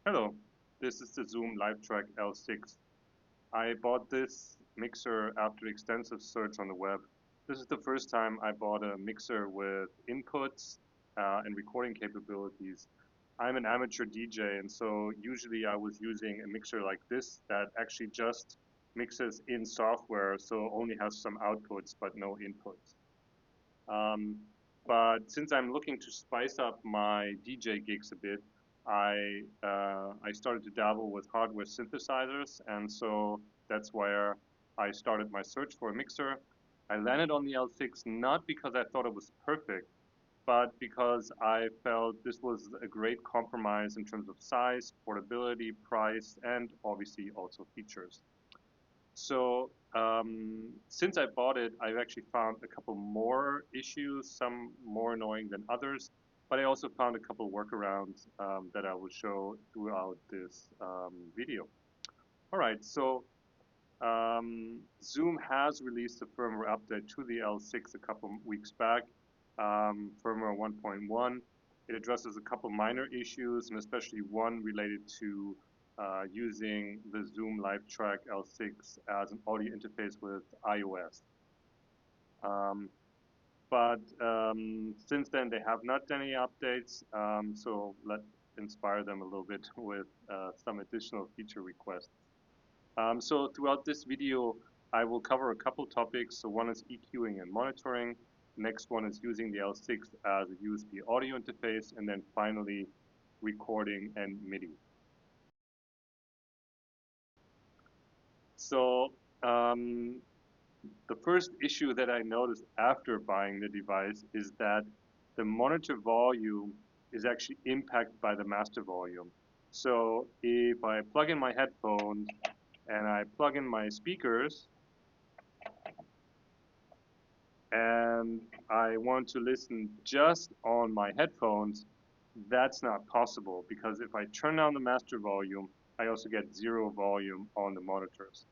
Hello, this is the Zoom Livetrak L6. I bought this mixer after extensive search on the web. This is the first time I bought a mixer with inputs and recording capabilities. I'm an amateur DJ, and so usually I was using a mixer like this that actually just mixes in software, so only has some outputs but no inputs. Um, but since I'm looking to spice up my DJ gigs a bit, I started to dabble with hardware synthesizers, and so that's where I started my search for a mixer. I landed on the L6 not because I thought it was perfect, but because I felt this was a great compromise in terms of size, portability, price, and obviously also features. So since I bought it, I've actually found a couple more issues, some more annoying than others, but I also found a couple workarounds that I will show throughout this video. All right, so Zoom has released a firmware update to the L6 a couple weeks back, firmware 1.1. It addresses a couple minor issues, and especially one related to using the Zoom Livetrak L6 as an audio interface with iOS. But since then, they have not done any updates, so let's inspire them a little bit with some additional feature requests. So throughout this video, I will cover a couple topics. So one is EQing and monitoring. Next one is using the L6 as a USB audio interface, and then finally recording and MIDI. So the first issue that I noticed after buying the device is that the monitor volume is actually impacted by the master volume. So if I plug in my headphones and I plug in my speakers and I want to listen just on my headphones, that's not possible because if I turn down the master volume, I also get zero volume on the monitors.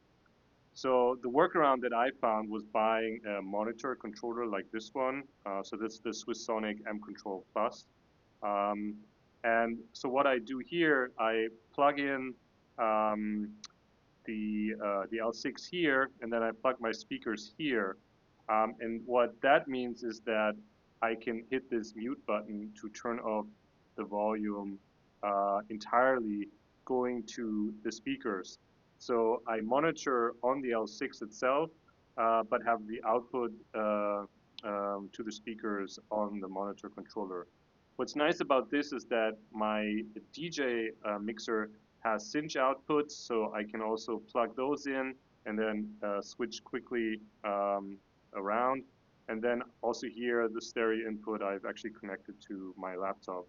So the workaround that I found was buying a monitor controller like this one. So this is the Swissonic M Control Plus. And so what I do here, I plug in the L6 here, and then I plug my speakers here. And what that means is that I can hit this mute button to turn off the volume entirely going to the speakers. So I monitor on the L6 itself, but have the output to the speakers on the monitor controller. What's nice about this is that my DJ mixer has cinch outputs, so I can also plug those in and then switch quickly around. And then also here, the stereo input I've actually connected to my laptop.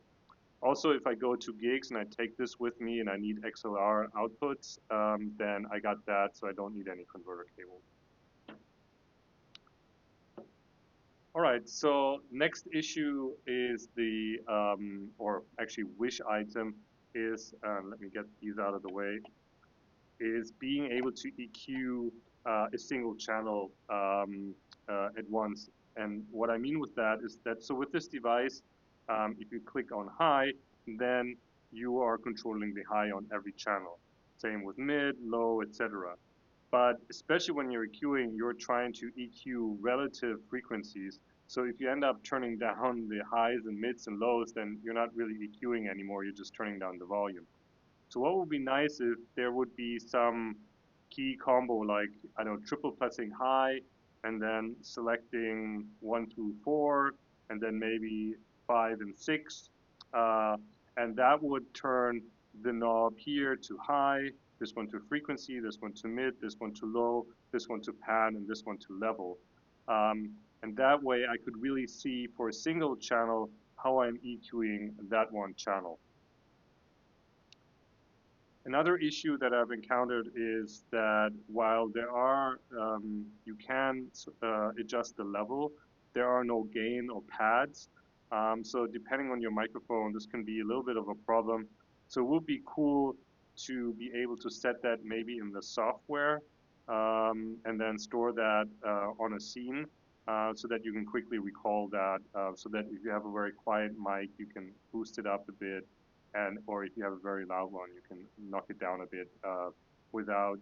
Also, if I go to gigs and I take this with me and I need XLR outputs, then I got that, so I don't need any converter cable. All right, so next issue is the, or actually wish item is, let me get these out of the way, is being able to EQ a single channel at once. And what I mean with that is that, so with this device, if you click on high, then you are controlling the high on every channel. Same with mid, low, etc. But especially when you're EQing, you're trying to EQ relative frequencies. So if you end up turning down the highs and mids and lows, then you're not really EQing anymore, you're just turning down the volume. So what would be nice if there would be some key combo like, I don't know, triple pressing high and then selecting 1 through 4 and then maybe 5 and 6. And that would turn the knob here to high, this one to frequency, this one to mid, this one to low, this one to pan, and this one to level. And that way I could really see for a single channel how I'm EQing that one channel. Another issue that I've encountered is that while there are, you can adjust the level, there are no gain or pads. So depending on your microphone, this can be a little bit of a problem. So it would be cool to be able to set that maybe in the software and then store that on a scene so that you can quickly recall that so that if you have a very quiet mic, you can boost it up a bit and or if you have a very loud one, you can knock it down a bit without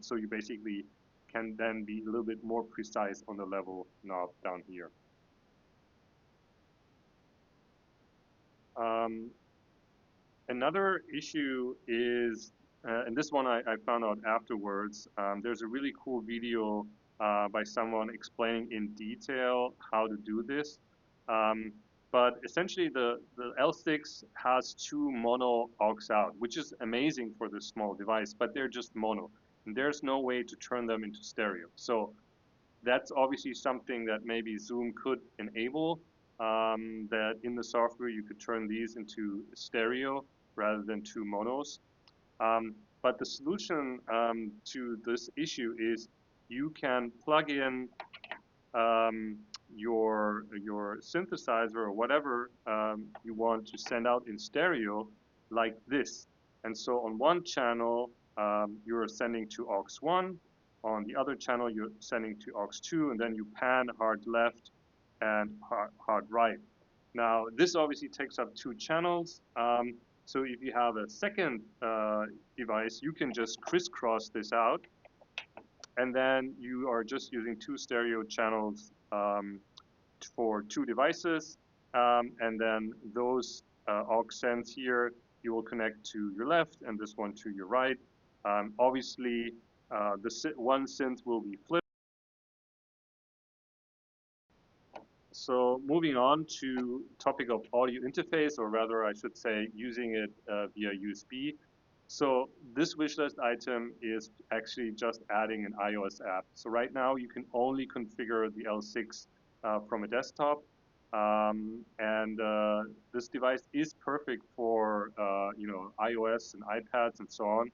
so you basically can then be a little bit more precise on the level knob down here. Another issue is, and this one I found out afterwards, there's a really cool video by someone explaining in detail how to do this. But essentially the L6 has two mono aux out, which is amazing for this small device, but they're just mono. And there's no way to turn them into stereo. So that's obviously something that maybe Zoom could enable, that in the software you could turn these into stereo rather than two monos. But the solution to this issue is you can plug in your synthesizer or whatever you want to send out in stereo like this. And so on one channel, you're sending to aux 1. On the other channel, you're sending to aux 2, and then you pan hard left and hard right. Now, this obviously takes up two channels. So if you have a second device, you can just crisscross this out, and then you are just using two stereo channels for two devices, and then those aux sends here, you will connect to your left, and this one to your right. Obviously, the one synth will be flipped. So moving on to topic of audio interface, or rather I should say using it via USB. So this wishlist item is actually just adding an iOS app. So right now you can only configure the L6 from a desktop. And this device is perfect for iOS and iPads and so on.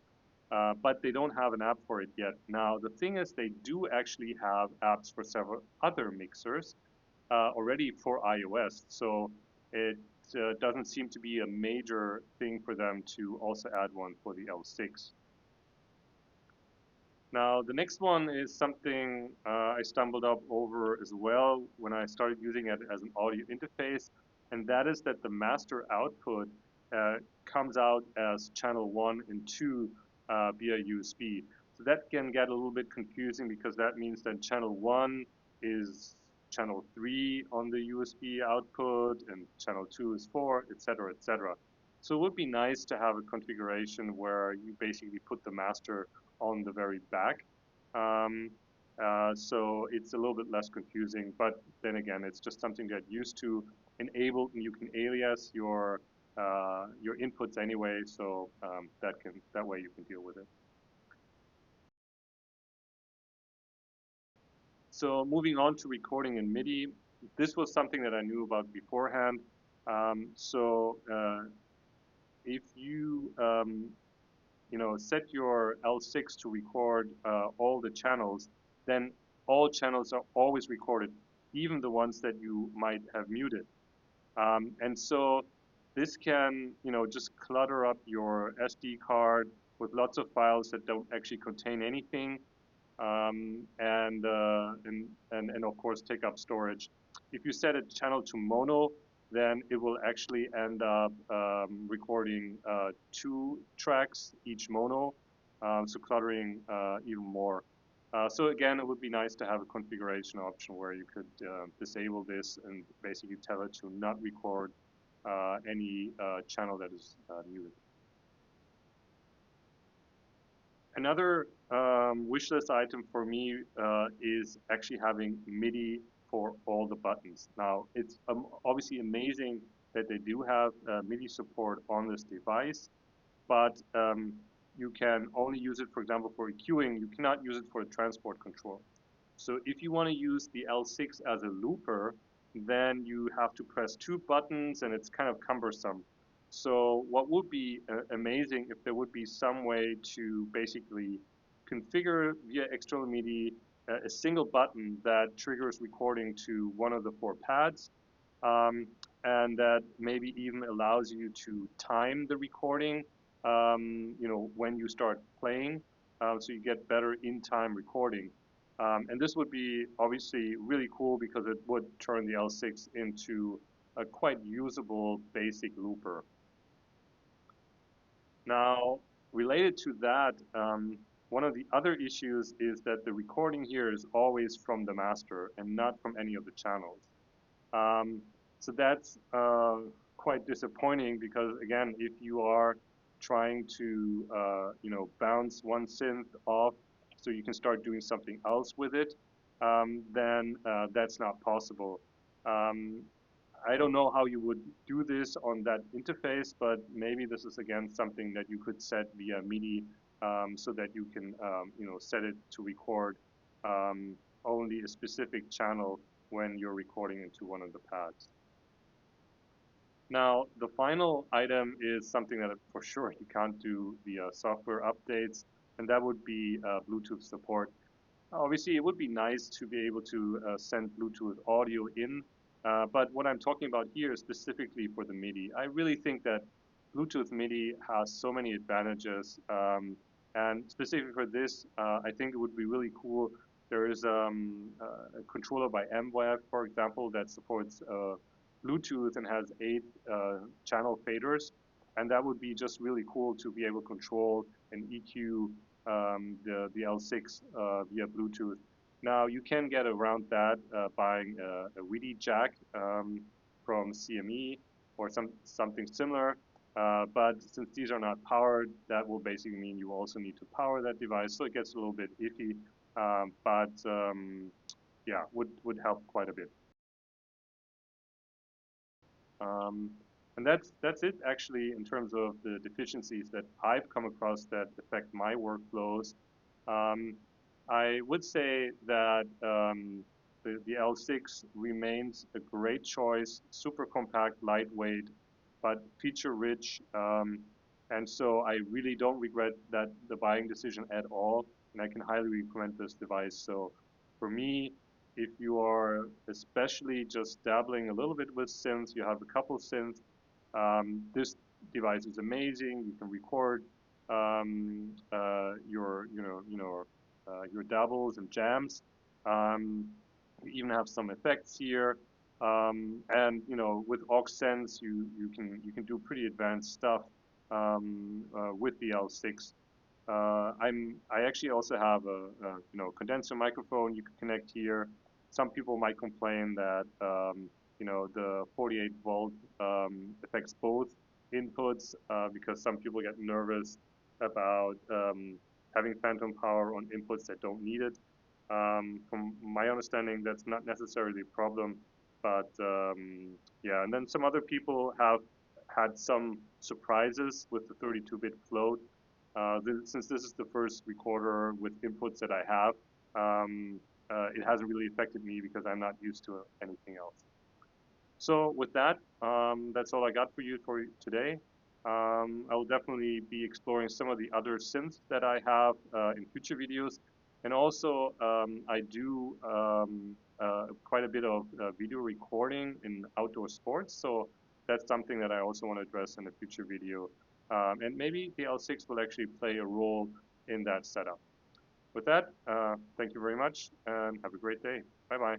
But they don't have an app for it yet. Now the thing is, they do actually have apps for several other mixers already for iOS. So it doesn't seem to be a major thing for them to also add one for the L6. Now, the next one is something I stumbled up over as well when I started using it as an audio interface, and that is that the master output comes out as channel 1 and 2 via USB. So that can get a little bit confusing because that means that channel 1 is channel 3 on the USB output, and channel 2 is 4, etc., etc. So it would be nice to have a configuration where you basically put the master on the very back. So it's a little bit less confusing, but then again, it's just something to get used to. Enable, you can alias your inputs anyway, so that way you can deal with it. So moving on to recording in MIDI, this was something that I knew about beforehand. If you set your L6 to record all the channels, then all channels are always recorded, even the ones that you might have muted. And so this can, just clutter up your SD card with lots of files that don't actually contain anything, and of course take up storage. If you set a channel to mono, then it will actually end up recording 2 tracks each mono, so cluttering even more. So again, it would be nice to have a configuration option where you could disable this and basically tell it to not record any channel that is muted. Another wishlist item for me is actually having MIDI for all the buttons. Now, it's obviously amazing that they do have MIDI support on this device, but you can only use it, for example, for EQing. You cannot use it for the transport control. So if you want to use the L6 as a looper, then you have to press 2 buttons, and it's kind of cumbersome. So what would be amazing if there would be some way to basically configure via external MIDI a single button that triggers recording to one of the 4 pads, and that maybe even allows you to time the recording, when you start playing, so you get better in-time recording. And this would be obviously really cool because it would turn the L6 into a quite usable basic looper. Now, related to that, one of the other issues is that the recording here is always from the master and not from any of the channels. Um, so that's quite disappointing because again, if you are trying to bounce one synth off so you can start doing something else with it, then that's not possible. Um, I don't know how you would do this on that interface, but maybe this is again something that you could set via MIDI so that you can set it to record only a specific channel when you're recording into one of the pads. Now, the final item is something that for sure you can't do via software updates, and that would be Bluetooth support. Obviously, it would be nice to be able to send Bluetooth audio in, but what I'm talking about here is specifically for the MIDI. I really think that Bluetooth MIDI has so many advantages, and specifically for this, I think it would be really cool. There is a controller by MWave, for example, that supports Bluetooth and has 8 channel faders, and that would be just really cool to be able to control and EQ the L6 via Bluetooth. Now you can get around that buying a MIDI jack from CME or something similar. But since these are not powered, that will basically mean you also need to power that device. So it gets a little bit iffy, but yeah, would help quite a bit. Um, and that's it actually in terms of the deficiencies that I've come across that affect my workflows. Um, I would say that the L6 remains a great choice, super compact, lightweight, but feature rich. And so I really don't regret the buying decision at all, and I can highly recommend this device. So for me, if you are especially just dabbling a little bit with synths, you have a couple synths, this device is amazing. You can record your doubles and jams. You even have some effects here, and with aux Sends, you can do pretty advanced stuff with the L6. I actually also have a condenser microphone you can connect here. Some people might complain that the 48 volt affects both inputs because some people get nervous about having phantom power on inputs that don't need it. From my understanding, that's not necessarily a problem, but yeah. And then some other people have had some surprises with the 32-bit float. Since this is the first recorder with inputs that I have, it hasn't really affected me because I'm not used to anything else. So with that, that's all I got for you for today. I will definitely be exploring some of the other synths that I have in future videos. And also, I do quite a bit of video recording in outdoor sports. So that's something that I also want to address in a future video. And maybe the L6 will actually play a role in that setup. With that, thank you very much and have a great day. Bye bye.